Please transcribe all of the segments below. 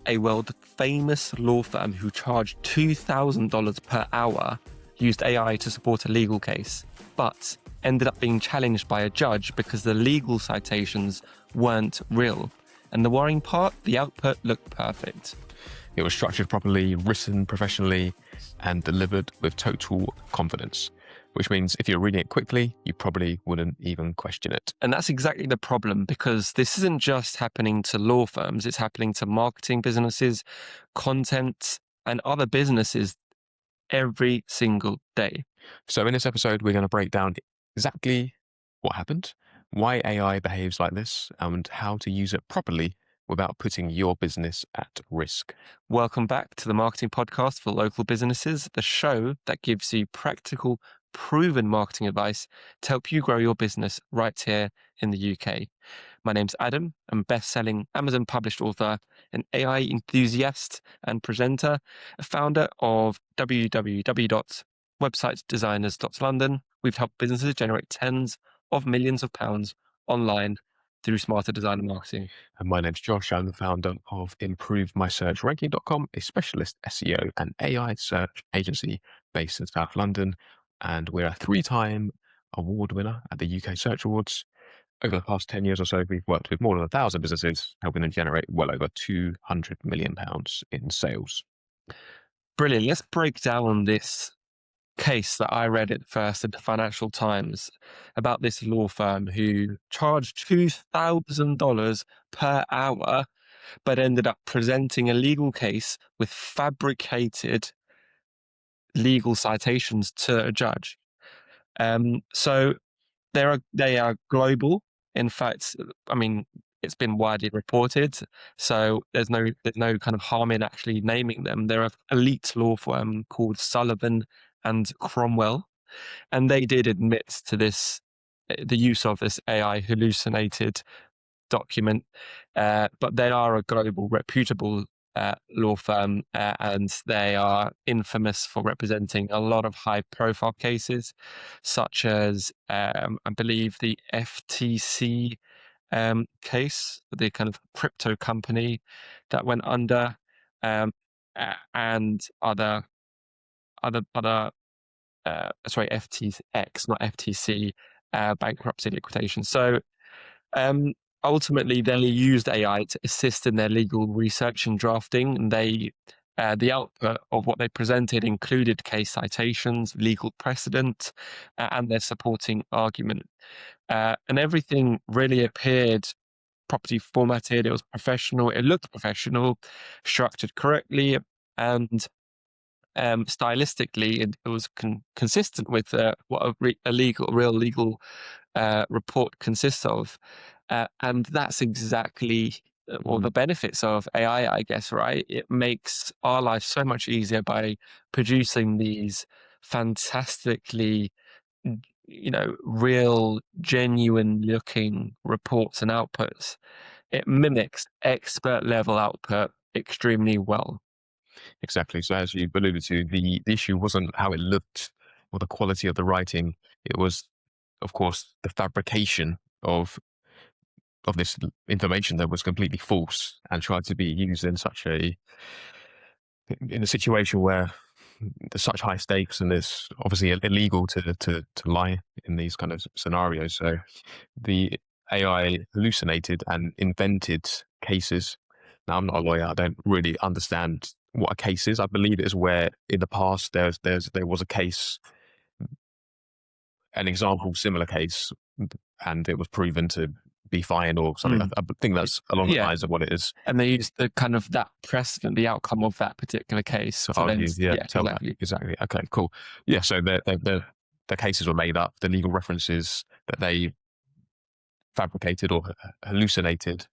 a world-famous law firm who charged $2,000 per hour used AI to support a legal case, but ended up being challenged by a judge because the legal citations weren't real. And the worrying part, the output looked perfect. It was structured properly, written professionally, and delivered with total confidence, which means if you're reading it quickly, you probably wouldn't even question it. And that's exactly the problem, because this isn't just happening to law firms, it's happening to marketing businesses, content, and other businesses every single day. So in this episode, we're going to break down exactly what happened, why AI behaves like this, and how to use it properly without putting your business at risk. Welcome back to the Marketing Podcast for Local Businesses, the show that gives you practical, proven marketing advice to help you grow your business right here in the UK. My name's Adam. I'm a best-selling Amazon published author, an AI enthusiast and presenter, a founder of www.websitedesigners.london. We've helped businesses generate tens of millions of pounds online through smarter design and marketing. And my name's Josh. I'm the founder of ImproveMySearchRanking.com, a specialist SEO and AI search agency based in South London. And we're a 3-time award winner at the UK Search Awards. Over the past 10 years or so, we've worked with more than 1,000 businesses, helping them generate well over £200 million in sales. Brilliant. Let's break down this case that I read at first in the Financial Times about this law firm who charged $2,000 per hour, but ended up presenting a legal case with fabricated legal citations to a judge. So they are global. In fact, I mean, it's been widely reported, so there's no kind of harm in actually naming them. They're an elite law firm called Sullivan and Cromwell, and they did admit to this, the use of this AI hallucinated document, but they are a global, reputable law firm, and they are infamous for representing a lot of high-profile cases, such as I believe the FTC case, the kind of crypto company that went under, and other FTX, not FTC, bankruptcy liquidation. So ultimately, they used AI to assist in their legal research and drafting, and the output of what they presented included case citations, legal precedent, and their supporting argument. And everything really appeared properly formatted. It was professional. It looked professional, structured correctly, and stylistically, it was consistent with what a real legal report consists of. And that's exactly all the benefits of AI, I guess, right? It makes our life so much easier by producing these fantastically, real, genuine looking reports and outputs. It mimics expert level output extremely well. Exactly. So as you alluded to, the issue wasn't how it looked or the quality of the writing. It was, of course, the fabrication of this information that was completely false and tried to be used in a situation where there's such high stakes and it's obviously illegal to lie in these kind of scenarios. So the AI hallucinated and invented cases. Now, I'm not a lawyer. I don't really understand what a case is. I believe it is where in the past there was a case, an example similar case, and it was proven to be fine or something. I think that's along the lines of what it is. And they use the kind of that precedent, the outcome of that particular case. Exactly. Okay, cool. Yeah, so the cases were made up. The legal references that they fabricated or hallucinated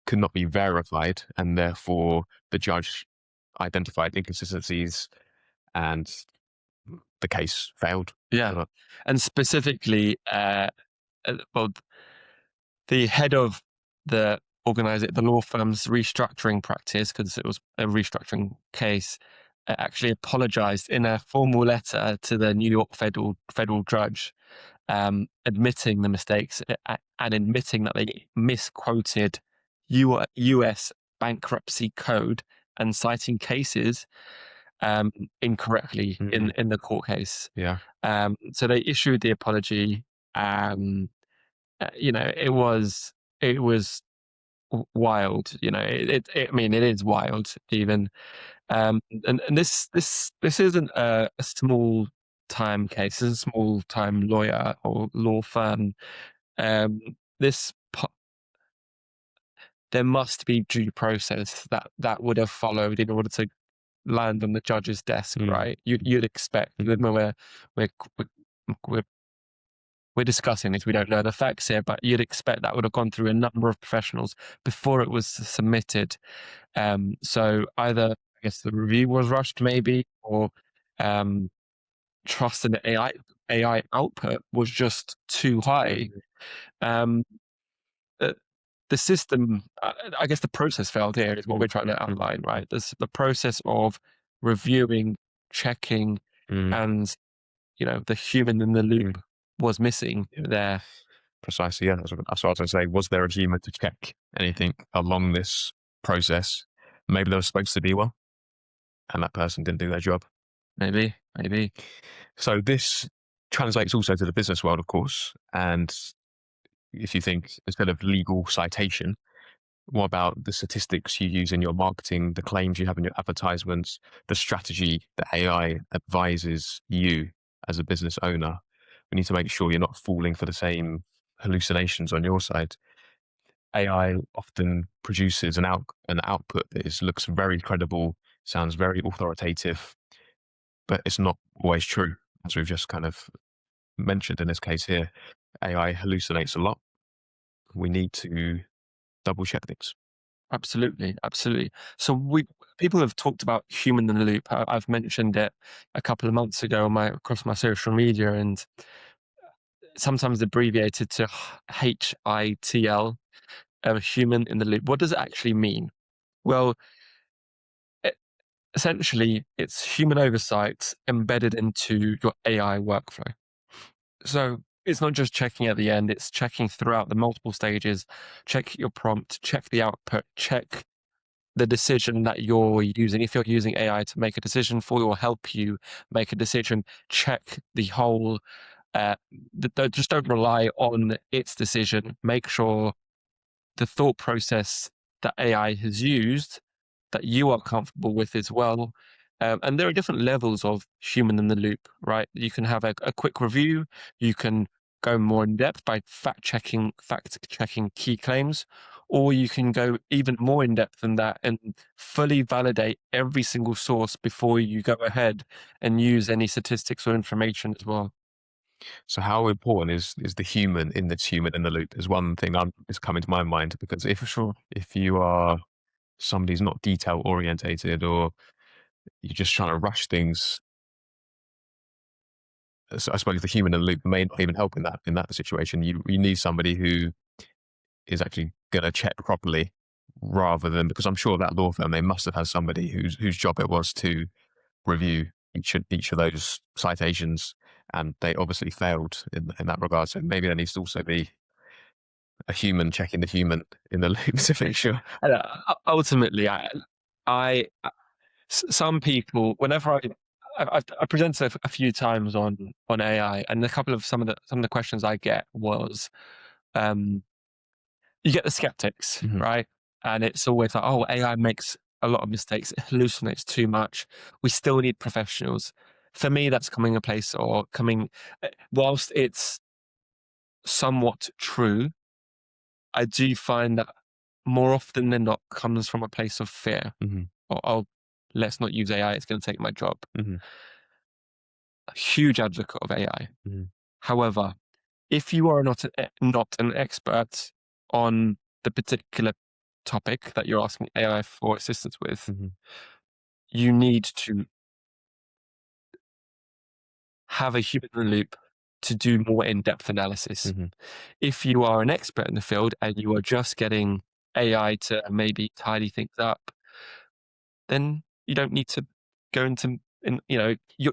could not be verified, and therefore the judge identified inconsistencies and the case failed. Yeah. And specifically, well, the head of the law firm's restructuring practice, because it was a restructuring case, actually apologized in a formal letter to the New York federal judge, admitting the mistakes and admitting that they misquoted US bankruptcy code and citing cases um, incorrectly Mm, in the court case. yeah. So they issued the apology. Um, it was wild. I mean, it is wild even. And this isn't a small time case. This is a small time lawyer or law firm. Um, this there must be due process that would have followed in order to land on the judge's desk, Mm, right? You'd expect that mhm, we're we're we're discussing this. We don't know the facts here, but you'd expect that would have gone through a number of professionals before it was submitted. So either I guess the review was rushed, maybe, or um, trust in the AI output was just too high. mm, Um, uh, the system, I guess, the process failed here is what mm, we're trying to mm, outline, right? The process of reviewing, checking, mm, and the human in the mm. loop was missing Yeah, there. precisely. Yeah, that's what I was going to say. Was there a human to check anything along this process? Maybe there was supposed to be one, and that person didn't do their job. Maybe. So this translates also to the business world, of course. And if you think instead of legal citation, what about the statistics you use in your marketing, the claims you have in your advertisements, the strategy that AI advises you as a business owner? We need to make sure you're not falling for the same hallucinations on your side. AI often produces an output that looks very credible, sounds very authoritative, but it's not always true, as we've just kind of mentioned in this case here. AI hallucinates a lot. We need to double check things. Absolutely. So people have talked about human in the loop. I've mentioned it a couple of months ago across my social media, and sometimes abbreviated to HITL, human in the loop. What does it actually mean? Well, e essentially, it's human oversight embedded into your AI workflow. So it's not just checking at the end, it's checking throughout the multiple stages. Check your prompt, check the output, check the decision that you're using. If you're using AI to make a decision for you or help you make a decision, check the whole. Uh, just don't rely on its decision. Make sure the thought process that AI has used that you are comfortable with as well. And there are different levels of human in the loop, right? You can have a quick review. You can go more in depth by fact checking key claims, or you can go even more in depth than that and fully validate every single source before you go ahead and use any statistics or information as well. So how important is the human in this human in the loop is one thing is coming to my mind, because For sure. if you are somebody who's not detail orientated, or you're just trying to rush things, so I suppose the human in the loop may not even help in that situation. You need somebody who is actually going to check properly, rather than, because I'm sure that law firm, they must have had somebody whose job it was to review each of those citations, and they obviously failed in that regard. So maybe there needs to also be a human checking the human in the loop to make sure. And, ultimately, some people, whenever I presented a few times on AI, and a couple of some of the questions I get was, um, you get the skeptics, Mhm, right? And it's always like, oh, AI makes a lot of mistakes, it hallucinates too much. We still need professionals. For me, that's whilst it's somewhat true, I do find that more often than not comes from a place of fear. mhm, Or, oh, let's not use AI, it's going to take my job. mhm, A huge advocate of AI. mhm, However, if you are not an expert on the particular topic that you're asking AI for assistance with, mhm, you need to have a human in the loop to do more in-depth analysis. mhm. If you are an expert in the field and you are just getting AI to maybe tidy things up, then you don't need to go into,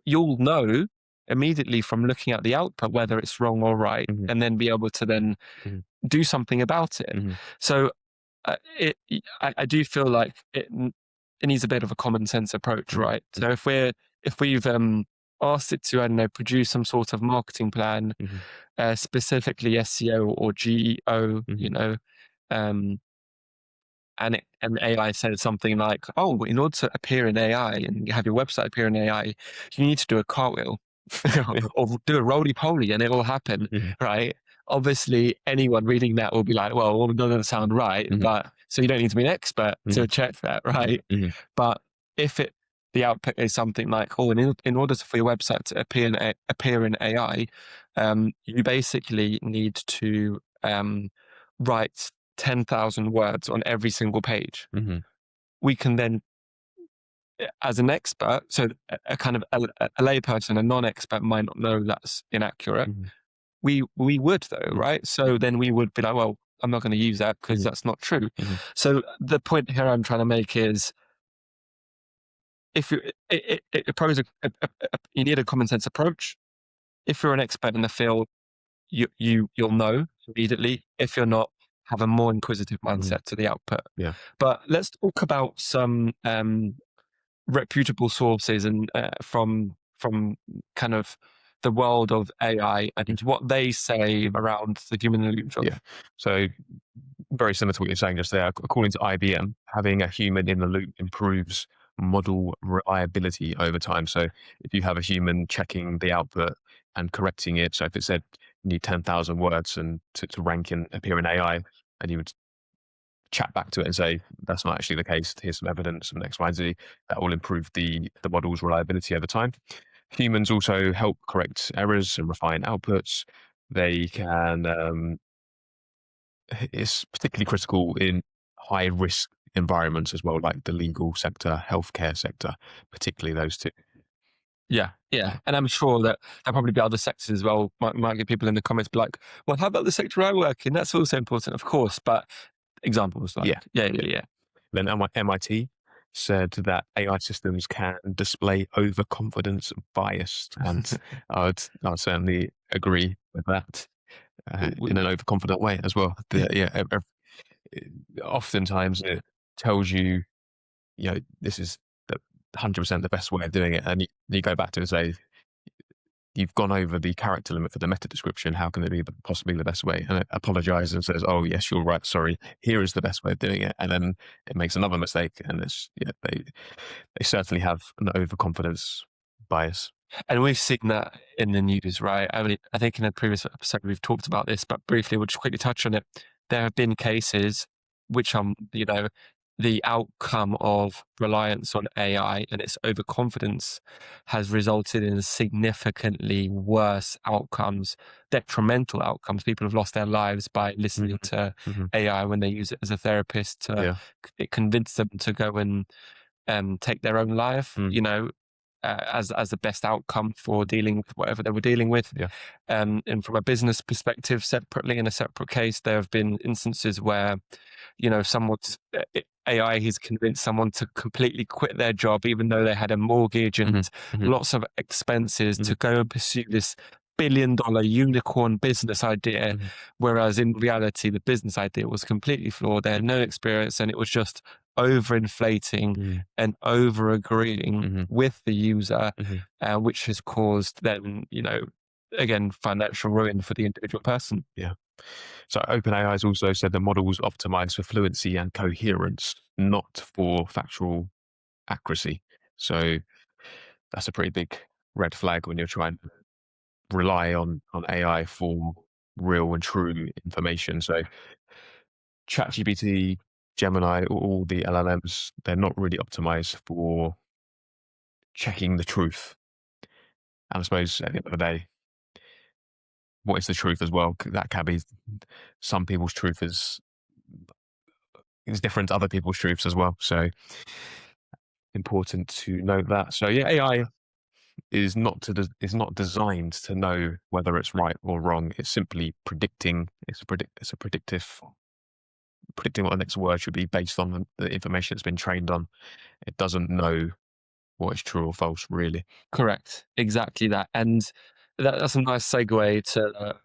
you'll know immediately from looking at the output whether it's wrong or right, Mhm, and then be able to then mhm, do something about it. mhm. So I do feel like it needs a bit of a common sense approach, Mhm, right? mhm, So if we've asked it to, I don't know, produce some sort of marketing plan, mhm, specifically SEO or GEO, mhm, um, and AI said something like, "Oh, in order to appear in AI and have your website appear in AI, you need to do a cartwheel or do a roly poly, and it will happen." mhm, Right? Obviously, anyone reading that will be like, "Well, it doesn't sound right," mhm, but so you don't need to be an expert mhm, to check that, right? mhm, But if the output is something like, "Oh, in order for your website to appear in AI, you basically need to write 10,000 words on every single page." mhm, We can then, as an expert, so a kind of a layperson, a non-expert might not know that's inaccurate. mhm, We would though, mhm, right? So then we would be like, well, I'm not going to use that because mhm, that's not true. mhm, So the point here I'm trying to make is, if you it pros you need a common sense approach. If you're an expert in the field, you'll know immediately. If you're not, have a more inquisitive mhm. mindset to the output. Yeah, But let's talk about some reputable sources and from kind of the world of AI and what they say mhm, around the human illusion. yeah. So very similar to what you're saying just there. According to IBM, having a human in the loop improves model reliability over time. So if you have a human checking the output and correcting it, so if it said you need 10,000 words and to rank and appear in AI, and you would chat back to it and say, that's not actually the case, here's some evidence, some X, Y, Z, that will improve the model's reliability over time. Humans also help correct errors and refine outputs. They can it's particularly critical in high risk environments as well, like the legal sector, healthcare sector, particularly those two. Yeah, yeah, and I'm sure that there'll probably be other sectors as well. Might get people in the comments be like, "Well, how about the sector I work in? That's also important, of course." But examples like, Yeah. yeah, Yeah. yeah, yeah. Then MIT said that AI systems can display overconfidence bias, and I'd certainly agree with that in an overconfident way as well. Yeah, oftentimes it tells you, this is the 100% the best way of doing it, and you go back to it and say, you've gone over the character limit for the meta description. How can it be possibly the best way? And it apologizes and says, "Oh, yes, you're right. Sorry. Here is the best way of doing it." And then it makes another mistake, and they certainly have an overconfidence bias. And we've seen that in the news, right? I mean, I think in a previous episode we've talked about this, but briefly we'll just quickly touch on it. There have been cases which the outcome of reliance on AI and its overconfidence has resulted in significantly worse outcomes, detrimental outcomes. People have lost their lives by listening Hmm. to Hmm. AI when they use it as a therapist to Yeah. convince them to go and take their own life, Mm. as the best outcome for dealing with whatever they were dealing with. Yeah. And from a business perspective, separately in a separate case, there have been instances where, someone's AI has convinced someone to completely quit their job, even though they had a mortgage Hmm. and Hmm. lots of expenses, Hmm. to go and pursue this billion-dollar unicorn business idea. Hmm. Whereas in reality, the business idea was completely flawed. They had no experience and it was just overinflating Hmm. and over agreeing Hmm. with the user, Hmm. which has caused then, again, financial ruin for the individual person. Yeah. So OpenAI has also said the model was optimized for fluency and coherence, not for factual accuracy. So that's a pretty big red flag when you're trying to rely on AI for real and true information. So ChatGPT, Gemini, all the LLMs, they're not really optimized for checking the truth. And I suppose at the end of the day, what is the truth as well? That can be some people's truth is different to other people's truths as well. So important to note that. So yeah, AI is not designed to know whether it's right or wrong. It's simply predicting. It's a predicting what the next word should be based on the information it's been trained on. It doesn't know what is true or false, really. Correct. Exactly that. And that's a nice segue to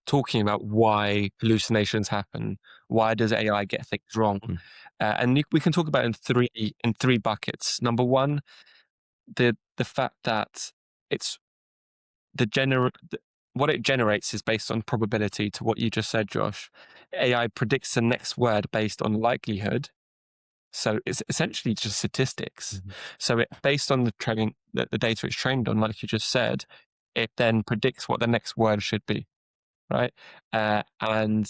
talking about why hallucinations happen, Why does AI get things wrong? Mm. We can talk about it in three buckets. Number one, the fact that it's the gener what it generates is based on probability. To what you just said, Josh, AI predicts the next word based on likelihood. So it's essentially just statistics. Mhm. So it based on the data it's trained on, like you just said, it then predicts what the next word should be, right? And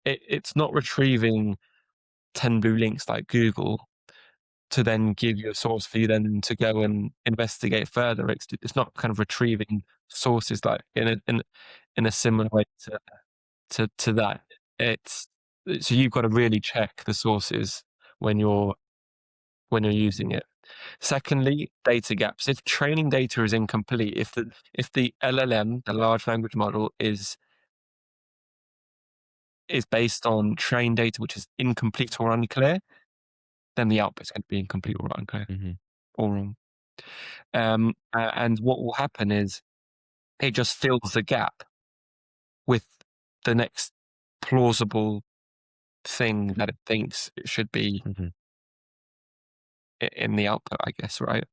it's not retrieving 10 blue links like Google to then give you a source for you then to go and investigate further. It's not kind of retrieving sources like in a similar way to that. It's so you've got to really check the sources when you're using it. Secondly, data gaps. If training data is incomplete, if the LLM, the large language model, is based on trained data which is incomplete or unclear, then the output's going to be incomplete or unclear Mhm. or wrong. And what will happen is it just fills the gap with the next plausible thing that it thinks it should be Mhm. in the output, I guess, right?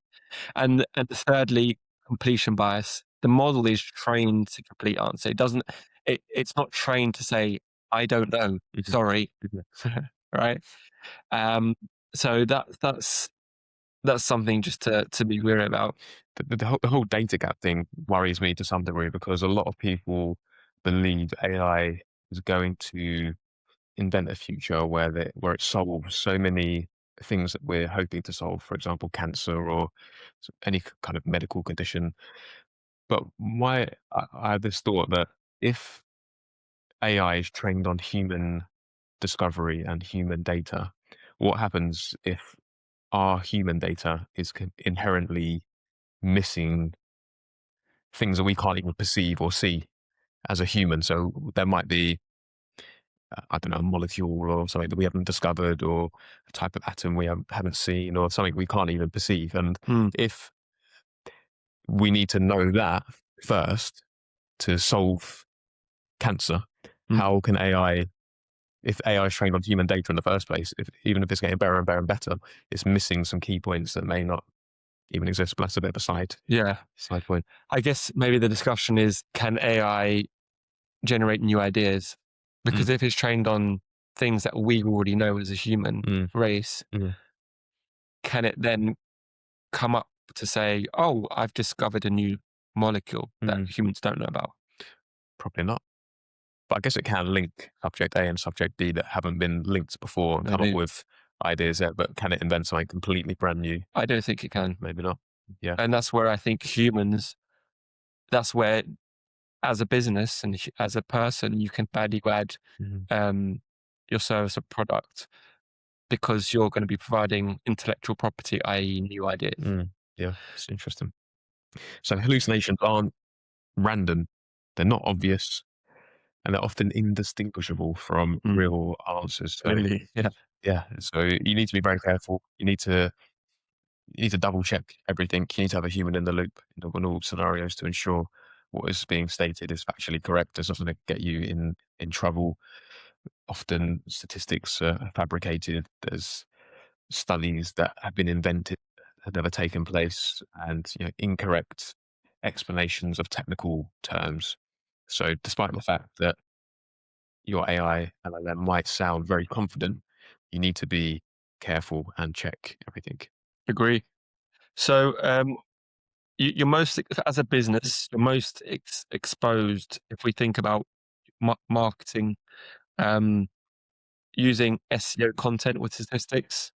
And thirdly, completion bias. The model is trained to complete answer. It doesn't. It's not trained to say, "I don't know." Mhm. Sorry, Mhm. right? Um, so that's something just to be wary about. The whole data gap thing worries me to some degree because a lot of people believe AI is going to invent a future where it solves so many things that we're hoping to solve, for example, cancer or any kind of medical condition. But I have this thought that if AI is trained on human discovery and human data, what happens if our human data is inherently missing things that we can't even perceive or see as a human? So there might be, I don't know, a molecule or something that we haven't discovered, or a type of atom we haven't seen, or something we can't even perceive. And Hmm. if we need to know that first to solve cancer, Mm. how can AI, if AI is trained on human data in the first place, even if it's getting better and better and better, it's missing some key points that may not even exist. But that's a bit of a Yeah, side point. I guess maybe the discussion is, can AI generate new ideas? Mm, Because if it's trained on things that we already know as a human mm, race, mm, can it then come up to say, "Oh, I've discovered a new molecule that mm. humans don't know about"? Probably not. But I guess it can link subject A and subject D that haven't been linked before and come up Maybe. with ideas there. But can it invent something completely brand new? I don't think it can. Maybe not. Yeah. And that's where I think humans, that's where, as a business and as a person, you can value add Mhm. um, your service or product because you're going to be providing intellectual property, i.e., new ideas. Mm. Yeah. It's interesting. So hallucinations aren't random. They're not obvious, and they're often indistinguishable from Mm, real answers. So clearly, yeah. yeah. So you need to be very careful. You need to double check everything. You need to have a human in the loop in all scenarios to ensure what is being stated is factually correct. It's not going to get you in trouble. Often statistics are fabricated. There's studies that have been invented, have never taken place, and incorrect explanations of technical terms. So, despite the fact that your AI LLM might sound very confident, you need to be careful and check everything. Agree. So, you're most, as a business, you're most exposed if we think about marketing, um, using SEO content with statistics,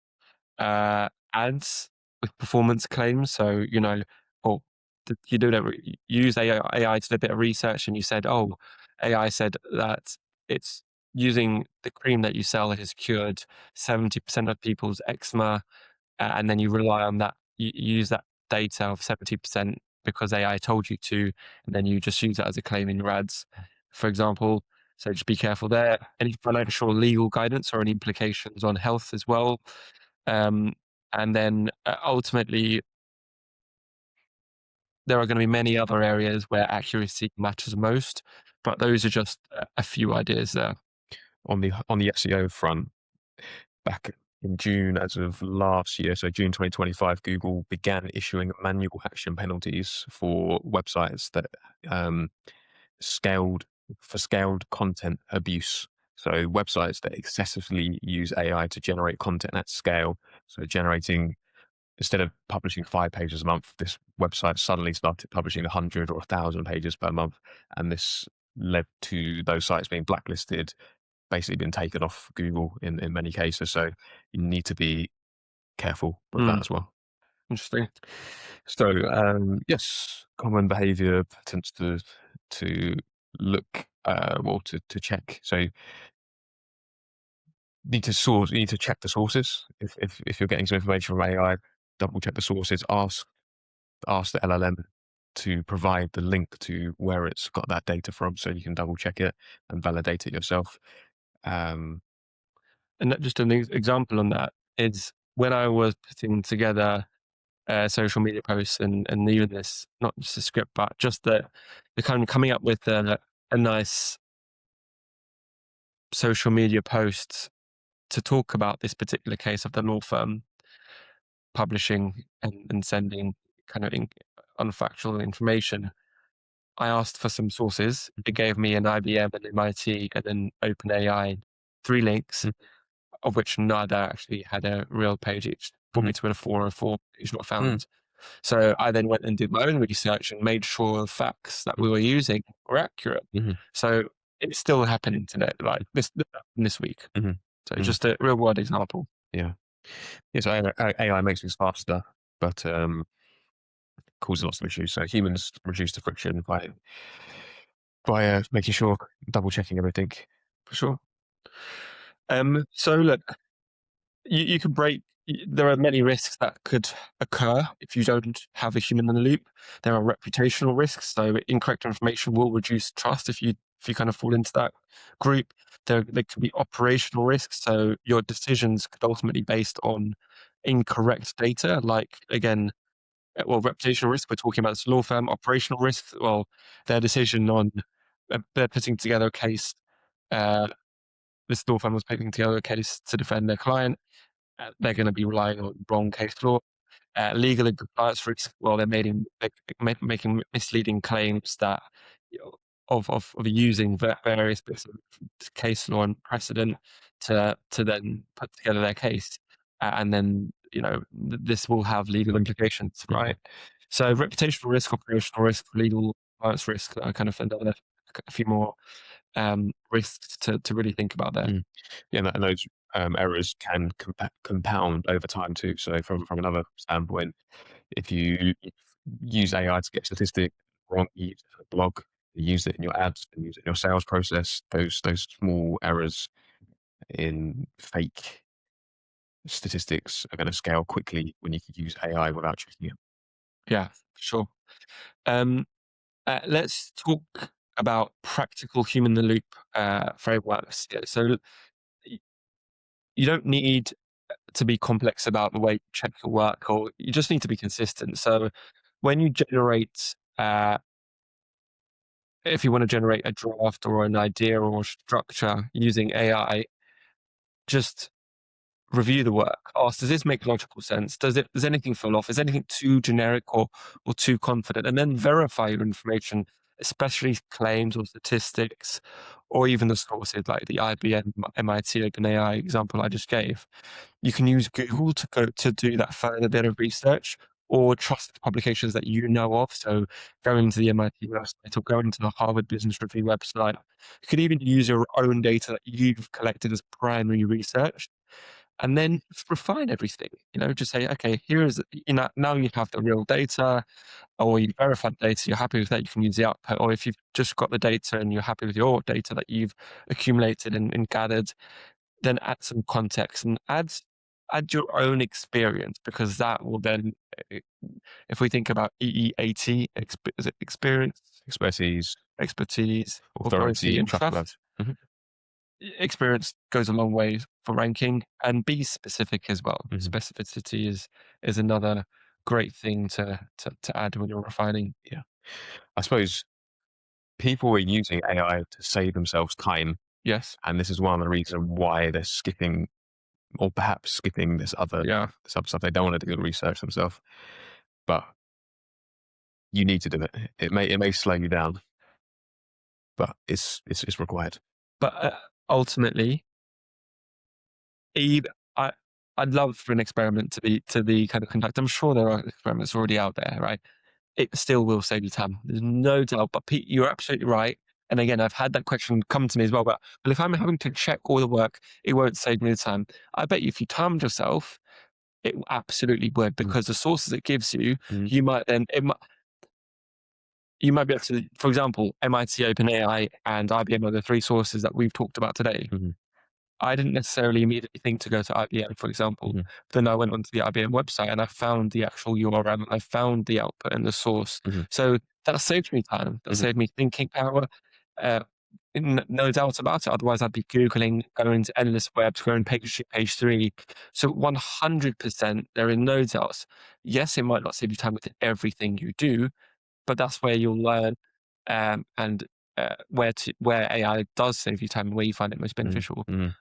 ads with performance claims. So, or you do that, you use AI to do a bit of research, and you said, "Oh, AI said that it's using the cream that you sell that has cured 70% of people's eczema," and then you rely on that. You use that data of 70% because AI told you to, and then you just use that as a claim in your ads, for example. So just be careful there. Any financial or legal guidance or any implications on health as well. Um, and then ultimately, there are going to be many other areas where accuracy matters most, but those are just a few ideas there. on the SEO front, back in June as of last year, so June 2025, Google began issuing manual action penalties for websites that um, scaled scaled content abuse. So websites that excessively use AI to generate content at scale. So generating, instead of publishing 5 pages a month, this website suddenly started publishing 100 or 1,000 pages per month, and this led to those sites being blacklisted, basically been taken off Google in many cases. So you need to be careful with that Mm, as well. interesting. So yes, common behaviour tends to look well to check. So you need to check the sources. If you're getting some information from AI, double check the sources. Ask the LLM to provide the link to where it's got that data from, so you can double check it and validate it yourself. Um, And just an example on that is when I was putting together social media posts and even this, not just a script, but just the kind of coming up with a nice social media post to talk about this particular case of the law firm publishing and sending kind of unfactual information. I asked for some sources. It gave me an IBM, an MIT, and an OpenAI, three links, mm, of which neither actually had a real page each. Brought me mhm, to a 404 page not mm, found. So I then went and did my own research and made sure the facts that we were using were accurate. mhm, So it's still happening today, like this happened this week. mhm, So mhm. just a real world example. Yeah. Yes, AI makes things faster, but causes lots of issues. So humans reduce the friction by making sure, double checking everything. For sure. So look, you can there are many risks that could occur if you don't have a human in the loop. There are reputational risks, so incorrect information will reduce trust if you kind of fall into that group. There could be operational risks, so your decisions could ultimately be based on incorrect data. Like again, well, reputational risk, we're talking about this law firm. Operational risks, well, their decision on they're putting together a case. Uh, this law firm was putting together a case to defend their client. They're going to be relying on wrong case law. Legal and compliance risk, well, making misleading claims that, you know, of using various bits of case law and precedent to then put together their case, and then this will have legal implications, Mhm, right? So reputational risk, operational risk, legal compliance risk are kind of another a few more risks to really think about there. mm. Yeah, and those errors can compound over time too. So from another standpoint, if you use AI to get statistics wrong, you use it in a blog, you use it in your ads, you use it in your sales process, those small errors in fake statistics are going to scale quickly when you could use AI without checking it. Yeah, sure. Um, let's talk about practical human in the loop frameworks. Yeah, so y- you don't need to be complex about the way you check your work, or you just need to be consistent. So when you generate, if you want to generate a draft or an idea or structure using AI, just review the work. Ask, does this make logical sense? Does anything fall off? Is anything too generic or too confident? And then verify your information, especially claims or statistics, or even the sources like the IBM, MIT, OpenAI example I just gave. You can use Google to do that further bit of research, or trusted publications that you know of. So going to the MIT website or going to the Harvard Business Review website. You could even use your own data that you've collected as primary research, and then just refine everything. Just say, okay, now you have the real data, or you verified data, you're happy with that, you can use the output. Or if you've just got the data and you're happy with your data that you've accumulated and gathered, then add some context and add your own experience, because that will then, eh, if we think about EEAT, is it experience, Expertise, expertise, authority, authority, and trustworthy. trust. Mhm, Experience goes a long way for ranking, and be specific as well. mhm. Specificity is another great thing to add when you're refining. Yeah. I suppose people are using AI to save themselves time. Yes. And this is one of the reasons why they're skipping, or perhaps skipping Yeah. this other stuff. They don't want to do the research themselves, but you need to do it. It may slow you down, but it's required. But ultimately, even I, I'd love for an experiment to be kind of conducted. I'm sure there are experiments already out there, right? It still will save you time. There's no doubt. But Pete, you're absolutely right. And again, I've had that question come to me as well. But if I'm having to check all the work, it won't save me the time. I bet you if you timed yourself, it absolutely would, Mm, because the sources it gives you, mm, you might then you might be able to, for example, MIT, OpenAI, and IBM are the three sources that we've talked about today. mhm, I didn't necessarily immediately think to go to IBM, for example. mhm, Then I went onto the IBM website and I found the actual URL and I found the output and the source. mhm, So that saved me time. That mhm. saved me thinking power. Uh, no doubt about it. Otherwise, I'd be Googling, going to endless webs, going page two, page three. So 100%, there is no doubt. Yes, it might not save you time with everything you do, but that's where you'll learn, and where AI does save you time and where you find it most Mm, beneficial. mm.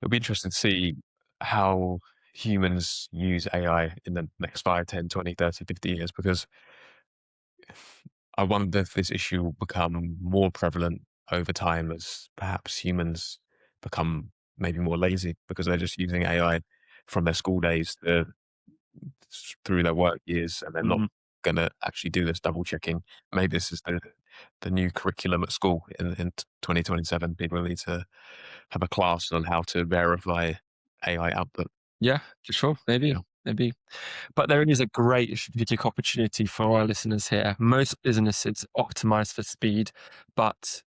It'll be interesting to see how humans use AI in the next 5, 10, 20, 30, 50 years, because I wonder if this issue will become more prevalent over time as perhaps humans become maybe more lazy because they're just using AI from their school days through their work years, and they're not Mm. going to actually do this double checking. Maybe this is the new curriculum at school in 2027. People need to have a class on how to verify AI output. Yeah, for sure. Maybe, Yeah. maybe. But there is a great strategic opportunity for our listeners here. Most businesses optimize for speed, but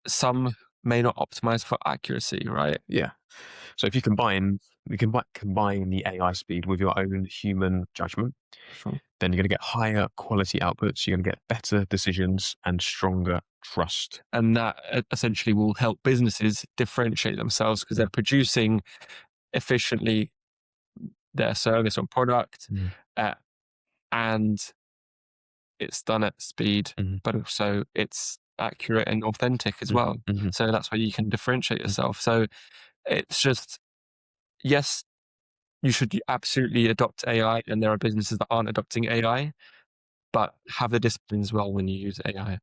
some may not optimize for accuracy, right? Yeah. So if you combine the AI speed with your own human judgment, Sure. then you're going to get higher quality outputs. You're going to get better decisions and stronger trust. And that essentially will help businesses differentiate themselves because Yeah. they're producing efficiently their service or product, Mm, uh, and it's done at speed, mhm, but also it's accurate and authentic as mm, well. mhm, So that's where you can differentiate mm. yourself. So it's just, yes, you should absolutely adopt AI, and there are businesses that aren't adopting AI, but have the discipline as well when you use AI.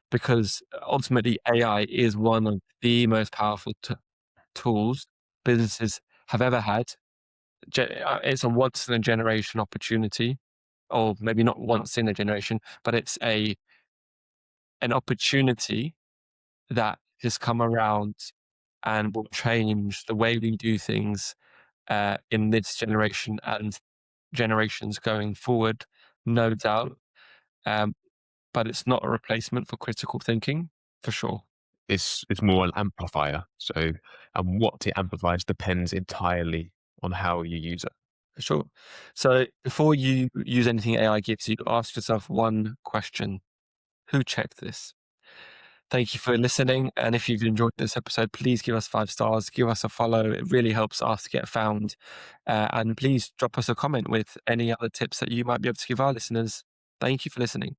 Because ultimately, AI is one of the most powerful tools businesses have ever had. It's a once in a generation opportunity, or maybe not once in a generation, but it's an opportunity that has come around and will change the way we do things in this generation and generations going forward, no doubt. Um, but it's not a replacement for critical thinking, for sure. It's more an amplifier. So, and what it amplifies depends entirely on how you use it. For sure. So before you use anything AI gives you, ask yourself one question: who checked this? Thank you for listening. And if you've enjoyed this episode, please give us 5 stars, give us a follow. It really helps us get found. And please drop us a comment with any other tips that you might be able to give our listeners. Thank you for listening.